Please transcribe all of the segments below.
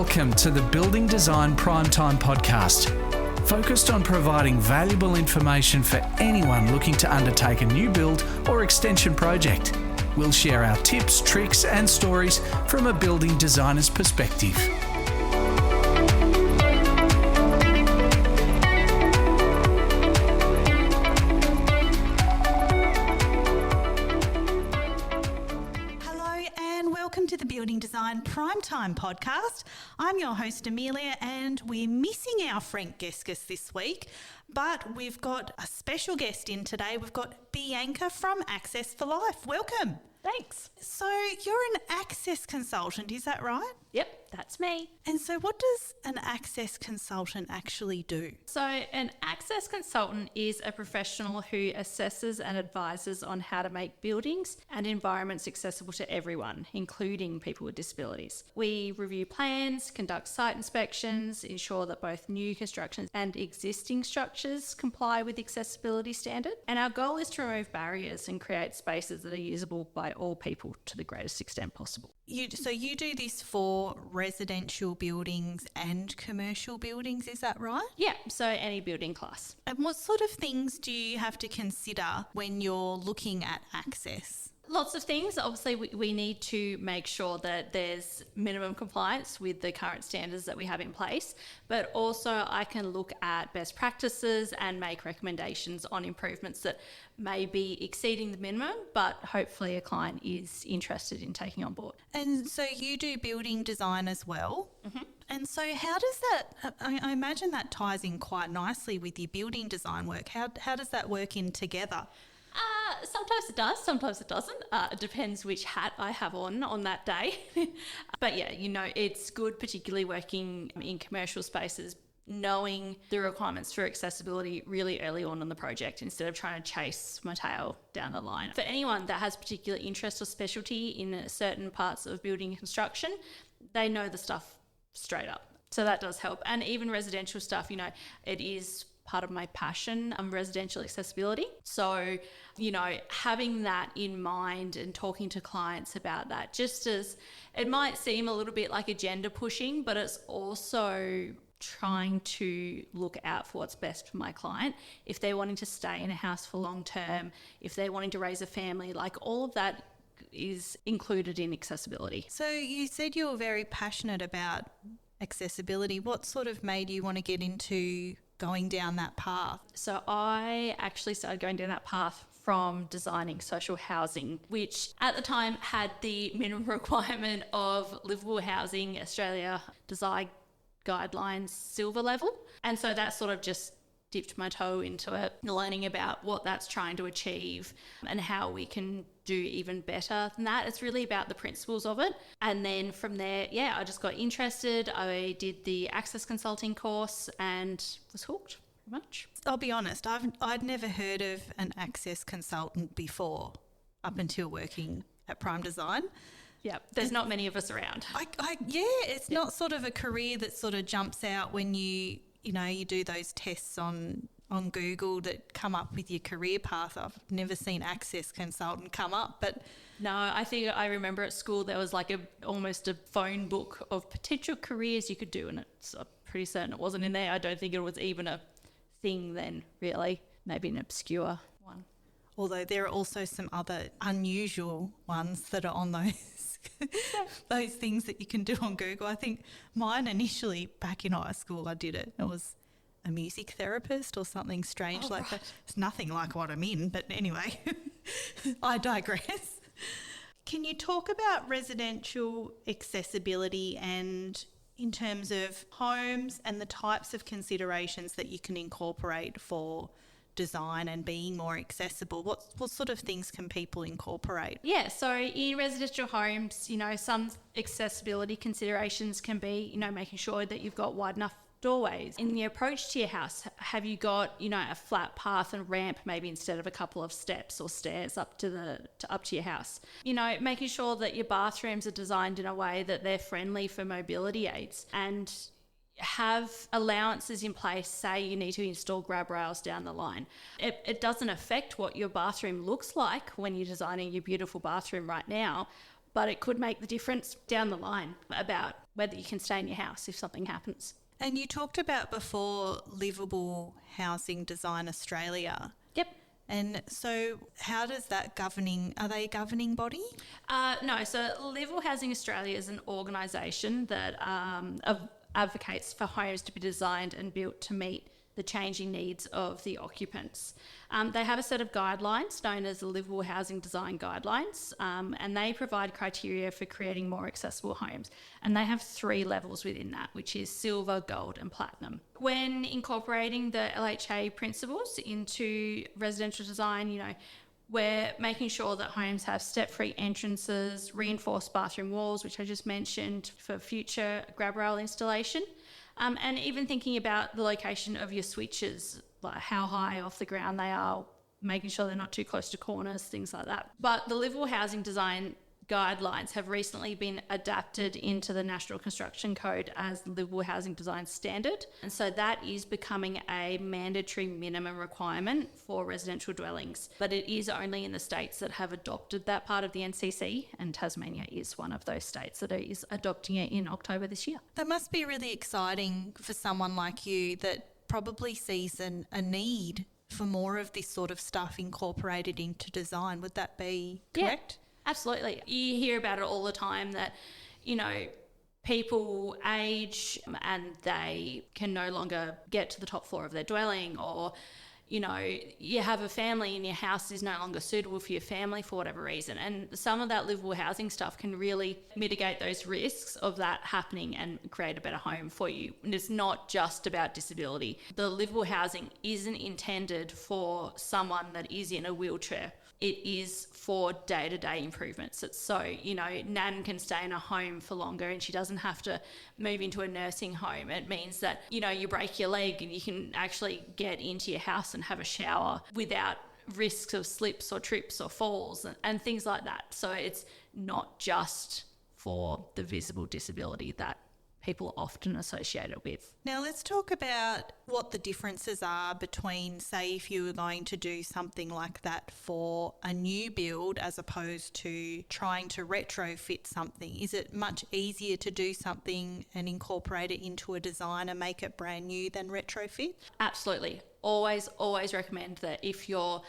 Welcome to the Building Design Primetime Podcast, focused on providing valuable information for anyone looking to undertake a new build or extension project. We'll share our tips, tricks and stories from a building designer's perspective. Building Design Primetime Podcast. I'm your host Amelia, and we're missing our Frank Geskus this week, but we've got a special guest in today. We've got Bianca from Access for Life. Welcome. Thanks. So you're an access consultant, is that right? Yep, that's me. And so what does an access consultant actually do? So an access consultant is a professional who assesses and advises on how to make buildings and environments accessible to everyone, including people with disabilities. We review plans, conduct site inspections, ensure that both new constructions and existing structures comply with accessibility standard. And our goal is to remove barriers and create spaces that are usable by all people to the greatest extent possible. So you do this for residential buildings and commercial buildings, is that right? Yeah, so any building class. And what sort of things do you have to consider when you're looking at access? Lots of things. Obviously, we need to make sure that there's minimum compliance with the current standards that we have in place, but also I can look at best practices and make recommendations on improvements that may be exceeding the minimum, but hopefully a client is interested in taking on board. And so you do building design as well? Mm-hmm. And so how does that, I imagine that ties in quite nicely with your building design work. How does that work in together? Sometimes it does, sometimes it doesn't. It depends which hat I have on that day. But yeah, it's good, particularly working in commercial spaces, knowing the requirements for accessibility really early on in the project instead of trying to chase my tail down the line. For anyone that has particular interest or specialty in certain parts of building construction, they know the stuff straight up. So that does help. And even residential stuff, it is part of my passion, residential accessibility. So, having that in mind and talking to clients about that, just as it might seem a little bit like agenda pushing, but it's also trying to look out for what's best for my client. If they're wanting to stay in a house for long term, if they're wanting to raise a family, like all of that is included in accessibility. So you said you were very passionate about accessibility. What sort of made you want to get into going down that path? So I actually started going down that path from designing social housing, which at the time had the minimum requirement of livable housing Australia Design Guidelines silver level. And so that sort of just dipped my toe into it, learning about what that's trying to achieve and how we can do even better than that. It's really about the principles of it. And then from there, I just got interested. I did the access consulting course and was hooked pretty much. I'll be honest, I'd never heard of an access consultant before up until working at Prime Design. Yeah, there's not many of us around. It's not sort of a career that sort of jumps out when you do those tests on Google that come up with your career path. I've never seen access consultant come up, but no, I think I remember at school there was like almost a phone book of potential careers you could do, and I'm pretty certain it wasn't in there. I don't think it was even a thing then, really. Maybe an obscure one. Although there are also some other unusual ones that are on those those things that you can do on Google. I think mine initially back in high school, I did it. It was a music therapist or something strange like that. It's nothing like what I'm in, but anyway, I digress. Can you talk about residential accessibility and in terms of homes and the types of considerations that you can incorporate for design and being more accessible? What sort of things can people incorporate? Yeah, so in residential homes, some accessibility considerations can be, making sure that you've got wide enough doorways. In the approach to your house, have you got, a flat path and ramp maybe instead of a couple of steps or stairs up to your house? Making sure that your bathrooms are designed in a way that they're friendly for mobility aids and have allowances in place. Say you need to install grab rails down the line. It doesn't affect what your bathroom looks like when you're designing your beautiful bathroom right now, but it could make the difference down the line about whether you can stay in your house if something happens. And you talked about before Livable Housing Design Australia. Yep. And so how does that are they a governing body? No, so Livable Housing Australia is an organisation that advocates for homes to be designed and built to meet the changing needs of the occupants. They have a set of guidelines known as the Livable Housing Design Guidelines, and they provide criteria for creating more accessible homes. And they have 3 levels within that, which is silver, gold and platinum. When incorporating the LHA principles into residential design, we're making sure that homes have step-free entrances, reinforced bathroom walls, which I just mentioned, for future grab rail installation. And even thinking about the location of your switches, like how high off the ground they are, making sure they're not too close to corners, things like that. But the Livable Housing Design Guidelines have recently been adapted into the National Construction Code as the Livable Housing Design Standard. And so that is becoming a mandatory minimum requirement for residential dwellings. But it is only in the states that have adopted that part of the NCC, and Tasmania is one of those states that is adopting it in October this year. That must be really exciting for someone like you that probably sees a need for more of this sort of stuff incorporated into design. Would that be correct? Yeah. Absolutely. You hear about it all the time that, people age and they can no longer get to the top floor of their dwelling, or, you have a family and your house is no longer suitable for your family for whatever reason. And some of that livable housing stuff can really mitigate those risks of that happening and create a better home for you. And it's not just about disability. The livable housing isn't intended for someone that is in a wheelchair. It is for day-to-day improvements. It's so, Nan can stay in a home for longer and she doesn't have to move into a nursing home. It means that, you break your leg and you can actually get into your house and have a shower without risks of slips or trips or falls and things like that. So it's not just for the visible disability that people often associate it with. Now let's talk about what the differences are between, say, if you were going to do something like that for a new build as opposed to trying to retrofit something. Is it much easier to do something and incorporate it into a design and make it brand new than retrofit? Absolutely. Always recommend that if you're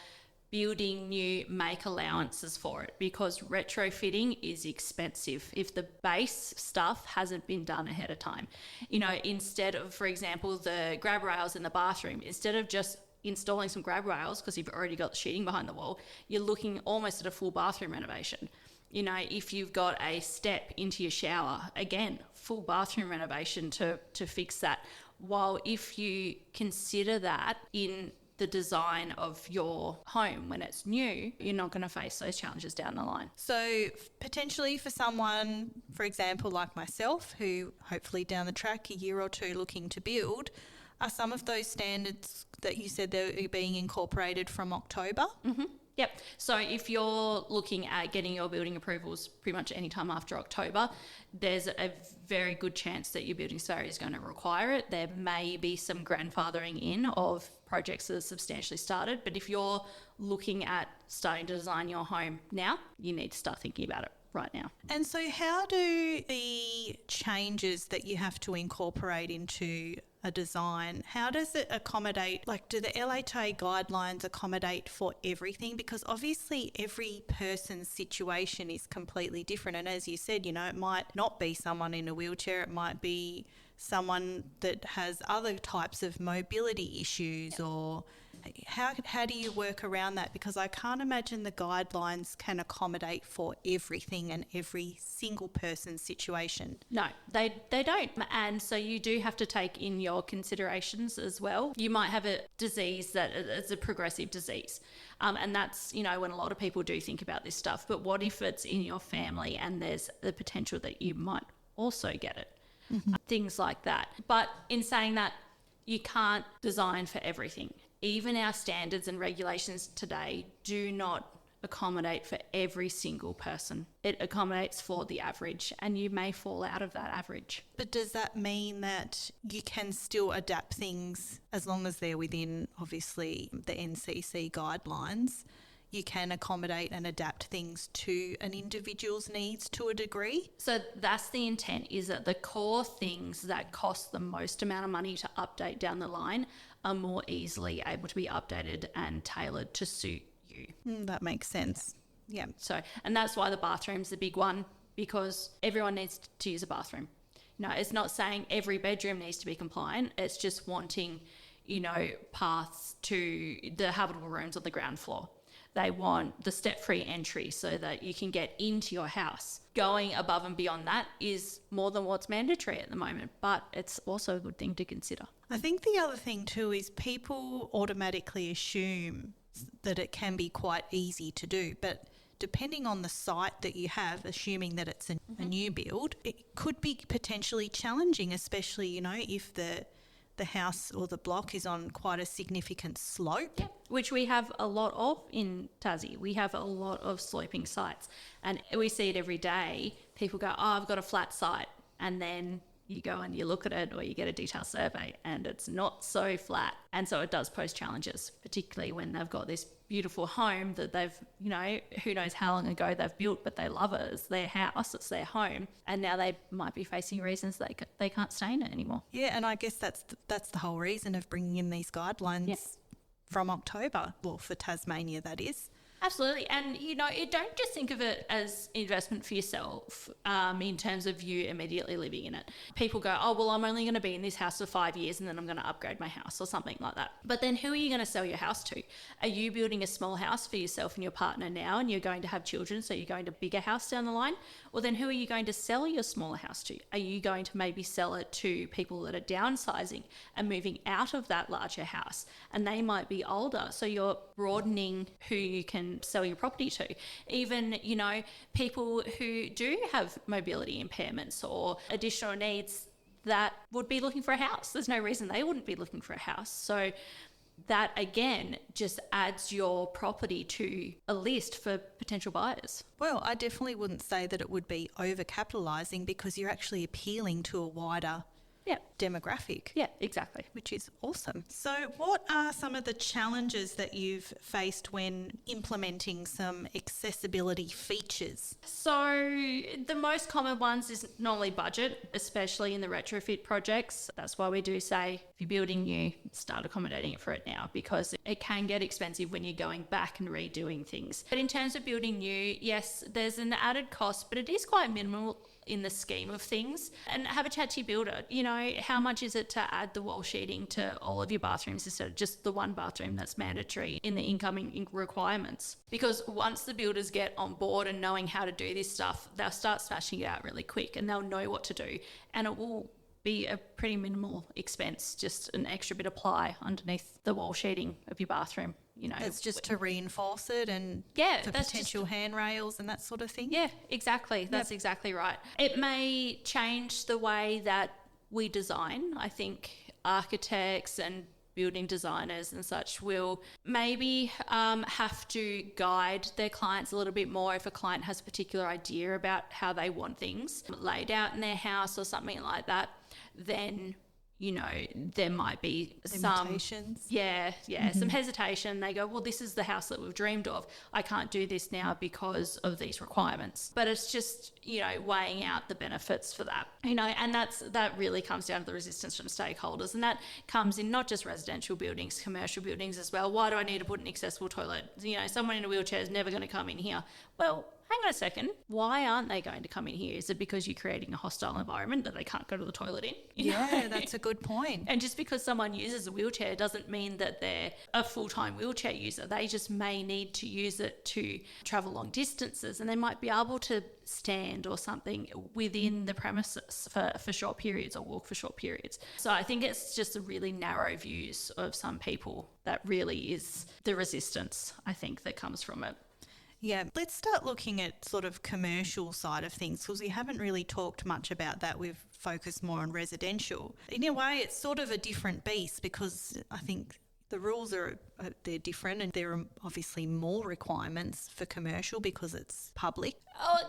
building new, make allowances for it, because retrofitting is expensive if the base stuff hasn't been done ahead of time. Instead of, for example, the grab rails in the bathroom, instead of just installing some grab rails because you've already got the sheeting behind the wall, you're looking almost at a full bathroom renovation. If you've got a step into your shower, again, full bathroom renovation to fix that. While if you consider that in the design of your home when it's new, you're not going to face those challenges down the line. So potentially for someone, for example, like myself, who hopefully down the track, a year or two looking to build, are some of those standards that you said they're being incorporated from October? Mm-hmm. Yep. So if you're looking at getting your building approvals pretty much any time after October, there's a very good chance that your building survey is going to require it. There may be some grandfathering in of projects that are substantially started, but if you're looking at starting to design your home now, you need to start thinking about it right now. And so how do the changes that you have to incorporate into a design, how does it accommodate, do the LHA guidelines accommodate for everything? Because obviously every person's situation is completely different. And as you said, it might not be someone in a wheelchair, it might be someone that has other types of mobility issues, or how do you work around that? Because I can't imagine the guidelines can accommodate for everything and every single person's situation. No, they don't. And so you do have to take in your considerations as well. You might have a disease that is a progressive disease. And that's, when a lot of people do think about this stuff. But what if it's in your family and there's the potential that you might also get it? Mm-hmm. Things like that. But in saying that, you can't design for everything. Even our standards and regulations today do not accommodate for every single person. It accommodates for the average, and you may fall out of that average. But does that mean that you can still adapt things as long as they're within, obviously, the NCC guidelines? you can accommodate and adapt things to an individual's needs to a degree. So that's the intent, is that the core things that cost the most amount of money to update down the line are more easily able to be updated and tailored to suit you. That makes sense. Yeah. So, and that's why the bathroom's the big one, because everyone needs to use a bathroom. No, it's not saying every bedroom needs to be compliant. It's just wanting, paths to the habitable rooms on the ground floor. They want the step-free entry so that you can get into your house. Going above and beyond that is more than what's mandatory at the moment, but it's also a good thing to consider. I think the other thing too is people automatically assume that it can be quite easy to do, but depending on the site that you have, assuming that it's a new build, it could be potentially challenging, especially, if the house or the block is on quite a significant slope. Yeah, which we have a lot of in Tassie. We have a lot of sloping sites, and we see it every day. People go, I've got a flat site, and then you go and you look at it, or you get a detailed survey and it's not so flat. And so it does pose challenges, particularly when they've got this beautiful home that they've, who knows how long ago they've built, but they love it. It's their house, it's their home. And now they might be facing reasons they can't stay in it anymore. Yeah, and I guess that's the whole reason of bringing in these guidelines from October. Well, for Tasmania, that is. Absolutely. And, don't just think of it as investment for yourself in terms of you immediately living in it. People go, oh, well, I'm only going to be in this house for 5 years and then I'm going to upgrade my house or something like that. But then who are you going to sell your house to? Are you building a small house for yourself and your partner now and you're going to have children, so you're going to a bigger house down the line? Well, then who are you going to sell your smaller house to? Are you going to maybe sell it to people that are downsizing and moving out of that larger house? And they might be older, so you're broadening who you can sell your property to. Even, people who do have mobility impairments or additional needs that would be looking for a house. There's no reason they wouldn't be looking for a house. So that, again, just adds your property to a list for potential buyers. Well, I definitely wouldn't say that it would be overcapitalising, because you're actually appealing to a wider demographic. Yeah, exactly. Which is awesome. So what are some of the challenges that you've faced when implementing some accessibility features? So the most common ones is normally budget, especially in the retrofit projects. That's why we do say, if you're building new, start accommodating it for it now, because it can get expensive when you're going back and redoing things. But in terms of building new, yes, there's an added cost, but it is quite minimal in the scheme of things. And have a chat to your builder. How much is it to add the wall sheeting to all of your bathrooms instead of just the one bathroom that's mandatory in the incoming requirements? Because once the builders get on board and knowing how to do this stuff, they'll start smashing it out really quick and they'll know what to do. And it will be a pretty minimal expense, just an extra bit of ply underneath the wall sheeting of your bathroom. It's just to reinforce it and for potential handrails and that sort of thing. Yeah, exactly. That's exactly right. It may change the way that we design. I think architects and building designers and such will maybe have to guide their clients a little bit more if a client has a particular idea about how they want things laid out in their house or something like that. Then there might be limitations. Some hesitation. They go, well, this is the house that we've dreamed of. I can't do this now because of these requirements. But it's just, weighing out the benefits for that, and that really comes down to the resistance from stakeholders. And that comes in not just residential buildings, commercial buildings as well. Why do I need to put an accessible toilet? Someone in a wheelchair is never going to come in here. Well, hang on a second. Why aren't they going to come in here? Is it because you're creating a hostile environment that they can't go to the toilet in? Yeah, that's a good point. And just because someone uses a wheelchair doesn't mean that they're a full-time wheelchair user. They just may need to use it to travel long distances, and they might be able to stand or something within the premises for short periods or walk for short periods. So I think it's just a really narrow views of some people that really is the resistance, I think, that comes from it. Yeah, let's start looking at sort of commercial side of things, because we haven't really talked much about that. We've focused more on residential. In a way, it's sort of a different beast, because I think the rules they're different, and there are obviously more requirements for commercial because it's public.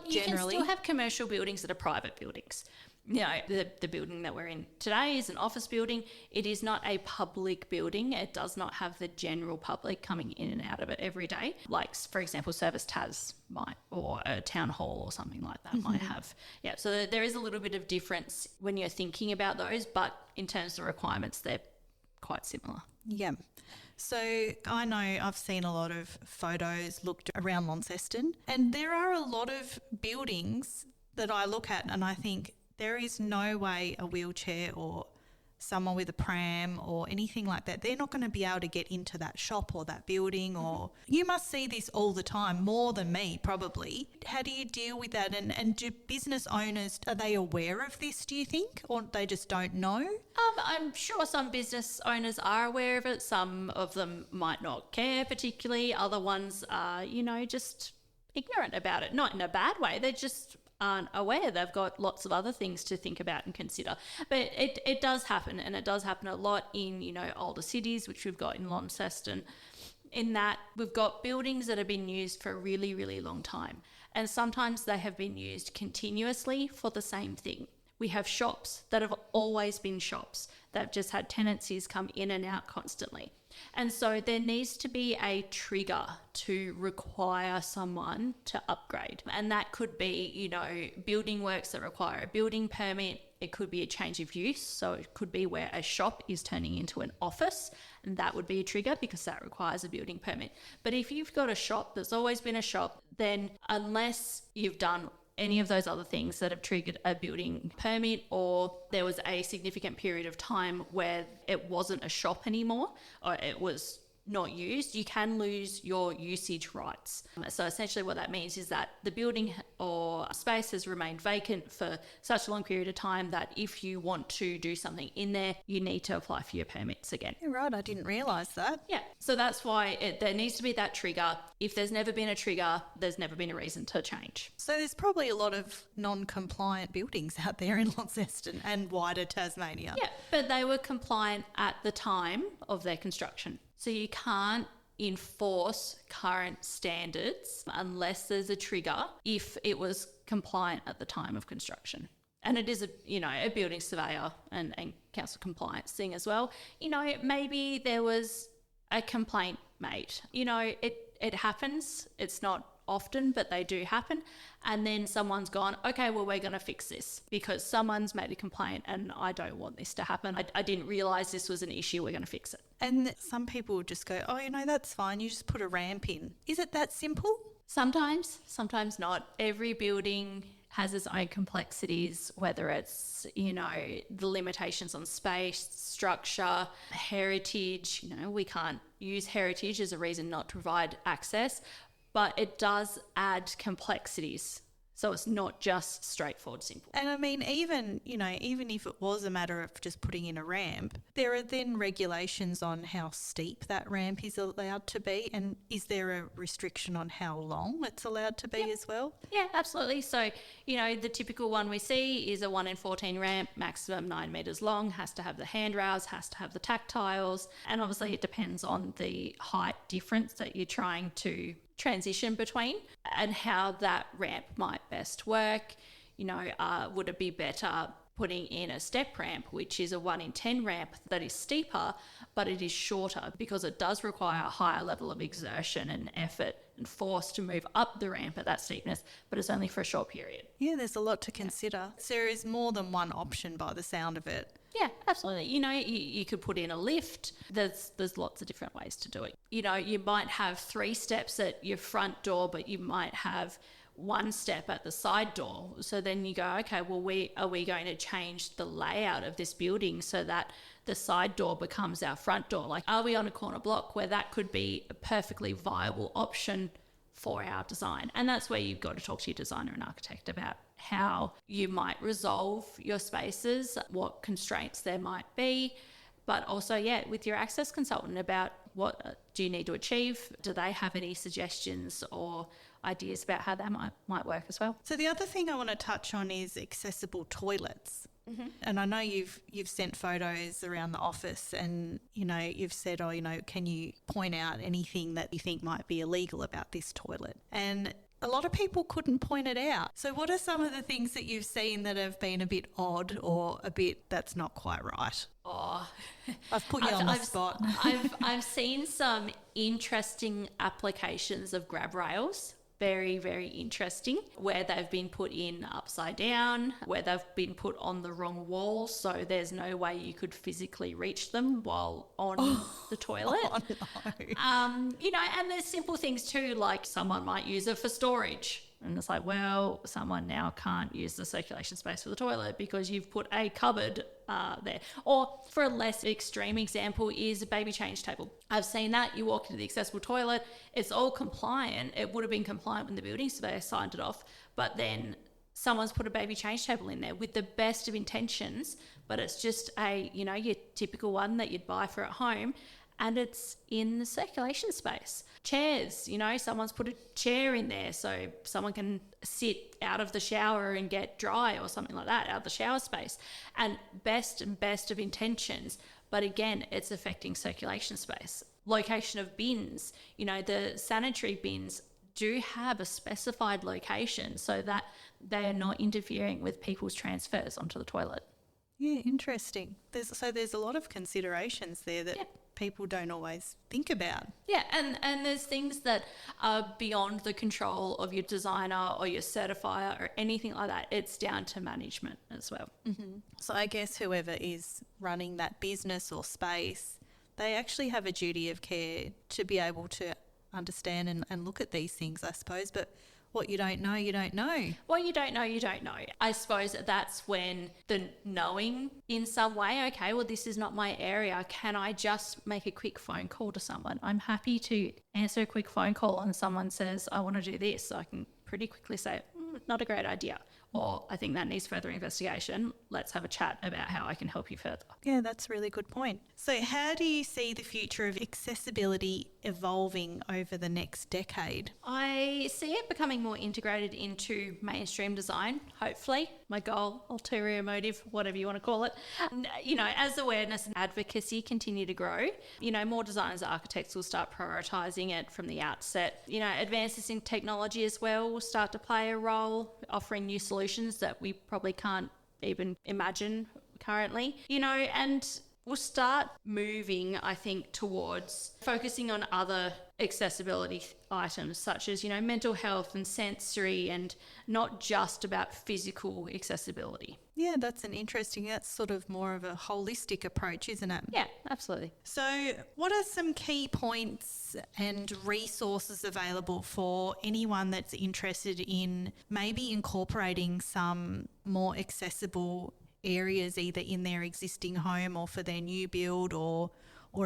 You generally can still have commercial buildings that are private buildings. the building that we're in today is an office building. It is not a public building. It does not have the general public coming in and out of it every day. Like, for example, Service Tas might, or a town hall or something like that might have. Yeah, so there is a little bit of difference when you're thinking about those, but in terms of requirements, they're quite similar. Yeah. So I know I've seen a lot of photos looked around Launceston, and there are a lot of buildings that I look at and I think there is no way a wheelchair or someone with a pram or anything like that, they're not going to be able to get into that shop or that building. Or you must see this all the time, more than me probably. How do you deal with that? And do business owners, are they aware of this, do you think, or they just don't know? I'm sure some business owners are aware of it. Some of them might not care particularly. Other ones are, just ignorant about it. Not in a bad way. They just aren't aware. They've got lots of other things to think about and consider. But it does happen, and it does happen a lot in, older cities, which we've got in Launceston, in that we've got buildings that have been used for a really, really long time. And sometimes they have been used continuously for the same thing. We have shops that have always been shops. They've just had tenancies come in and out constantly. And so there needs to be a trigger to require someone to upgrade. And that could be, building works that require a building permit. It could be a change of use. So it could be where a shop is turning into an office, and that would be a trigger because that requires a building permit. But if you've got a shop that's always been a shop, then unless you've done any of those other things that have triggered a building permit, or there was a significant period of time where it wasn't a shop anymore, or it was not used, you can lose your usage rights. So essentially what that means is that the building or space has remained vacant for such a long period of time that if you want to do something in there, you need to apply for your permits again. Yeah, right, I didn't realise that. Yeah, so that's why there needs to be that trigger. If there's never been a trigger, there's never been a reason to change. So there's probably a lot of non-compliant buildings out there in Launceston and wider Tasmania. Yeah, but they were compliant at the time of their construction. So you can't enforce current standards unless there's a trigger if it was compliant at the time of construction. And it is a building surveyor and council compliance thing as well. Maybe there was a complaint made. It happens. It's not often, but they do happen. And then someone's gone, okay, well, we're going to fix this because someone's made a complaint and I don't want this to happen. I didn't realise this was an issue. We're going to fix it. And some people just go, oh, that's fine. You just put a ramp in. Is it that simple? Sometimes not. Every building has its own complexities, whether it's, the limitations on space, structure, heritage. We can't use heritage as a reason not to provide access, but it does add complexities. So it's not just straightforward, simple. And I mean, even if it was a matter of just putting in a ramp, there are then regulations on how steep that ramp is allowed to be. And is there a restriction on how long it's allowed to be as well? Yeah, absolutely. So, the typical one we see is a 1 in 14 ramp, maximum 9 metres long, has to have the handrails, has to have the tactiles. And obviously it depends on the height difference that you're trying to transition between and how that ramp might best work. Would it be better putting in a step ramp, which is a 1 in 10 ramp that is steeper, but it is shorter because it does require a higher level of exertion and effort and force to move up the ramp at that steepness, but it's only for a short period. Yeah, there's a lot to consider. So there is more than one option by the sound of it. Yeah, absolutely. You could put in a lift. There's lots of different ways to do it. You might have 3 steps at your front door, but you might have 1 step at the side door. So then you go, okay, well, are we going to change the layout of this building so that the side door becomes our front door? Like, are we on a corner block where that could be a perfectly viable option for our design? And that's where you've got to talk to your designer and architect about how you might resolve your spaces, what constraints there might be, but also, with your access consultant about what do you need to achieve? Do they have any suggestions or ideas about how that might work as well? So the other thing I want to touch on is accessible toilets. Mm-hmm. And I know you've sent photos around the office and, you've said, can you point out anything that you think might be illegal about this toilet? And a lot of people couldn't point it out. So what are some of the things that you've seen that have been a bit odd or a bit that's not quite right? Oh, I've put you on the spot. I've seen some interesting applications of grab rails. Very, very interesting, where they've been put in upside down, where they've been put on the wrong wall, so there's no way you could physically reach them while on the toilet. Oh, no. You know, and there's simple things too, like someone might use it for storage. And it's like, well, someone now can't use the circulation space for the toilet because you've put a cupboard there. Or for a less extreme example is a baby change table. I've seen that. You walk into the accessible toilet, it's all compliant. It would have been compliant when the building surveyor signed it off, but then someone's put a baby change table in there with the best of intentions, but it's just a, you know, your typical one that you'd buy for at home, and it's in the circulation space. Chairs, you know, someone's put a chair in there so someone can sit out of the shower and get dry or something like that out of the shower space. And best of intentions, but again, it's affecting circulation space. Location of bins, you know, the sanitary bins do have a specified location so that they are not interfering with people's transfers onto the toilet. Yeah, interesting. There's a lot of considerations there that people don't always think about. Yeah, and there's things that are beyond the control of your designer or your certifier or anything like that. It's down to management as well. Mm-hmm. So I guess whoever is running that business or space, they actually have a duty of care to be able to understand and look at these things, I suppose. But what you don't know, you don't know. What you don't know, you don't know. I suppose that's when the knowing in some way, okay, well, this is not my area. Can I just make a quick phone call to someone? I'm happy to answer a quick phone call and someone says, I want to do this. So I can pretty quickly say, not a great idea. Or I think that needs further investigation. Let's have a chat about how I can help you further. Yeah, that's a really good point. So how do you see the future of accessibility evolving over the next decade? I see it becoming more integrated into mainstream design, hopefully. My goal, ulterior motive, whatever you want to call it. You know, as awareness and advocacy continue to grow, you know, more designers and architects will start prioritising it from the outset. You know, advances in technology as well will start to play a role, offering new solutions that we probably can't even imagine currently, you know, and we'll start moving, I think, towards focusing on other accessibility items such as, you know, mental health and sensory, and not just about physical accessibility. Yeah, that's sort of more of a holistic approach, isn't it? Yeah, absolutely. So what are some key points and resources available for anyone that's interested in maybe incorporating some more accessible areas either in their existing home or for their new build, or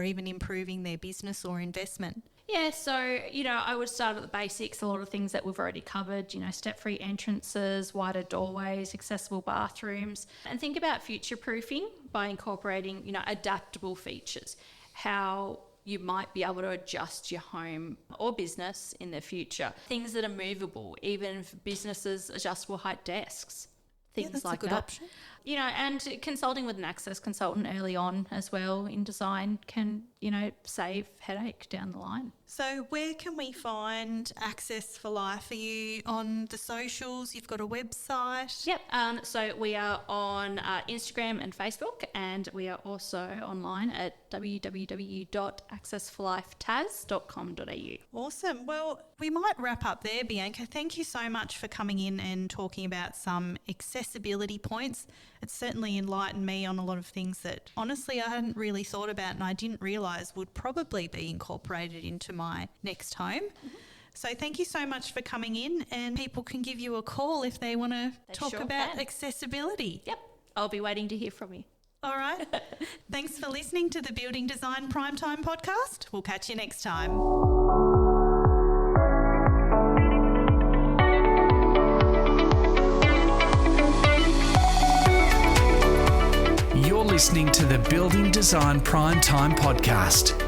even improving their business or investment? Yeah, so, you know, I would start at the basics, a lot of things that we've already covered, you know, step-free entrances, wider doorways, accessible bathrooms, and think about future-proofing by incorporating, you know, adaptable features, how you might be able to adjust your home or business in the future. Things that are movable, even for businesses, adjustable height desks. Things that's like a good that. option. You know, and consulting with an access consultant early on as well in design can, you know, save headache down the line. So where can we find Access for Life? Are you on the socials? You've got a website? Yep. So we are on Instagram and Facebook, and we are also online at www.accessforlifetaz.com.au. Awesome. Well, we might wrap up there, Bianca. Thank you so much for coming in and talking about some accessibility points. It's certainly enlightened me on a lot of things that honestly I hadn't really thought about and I didn't realise would probably be incorporated into my next home. Mm-hmm. So thank you so much for coming in, and people can give you a call if they want to talk about accessibility. Yep. I'll be waiting to hear from you. All right. Thanks for listening to the Building Design Primetime podcast. We'll catch you next time. You're listening to the Building Design Primetime podcast.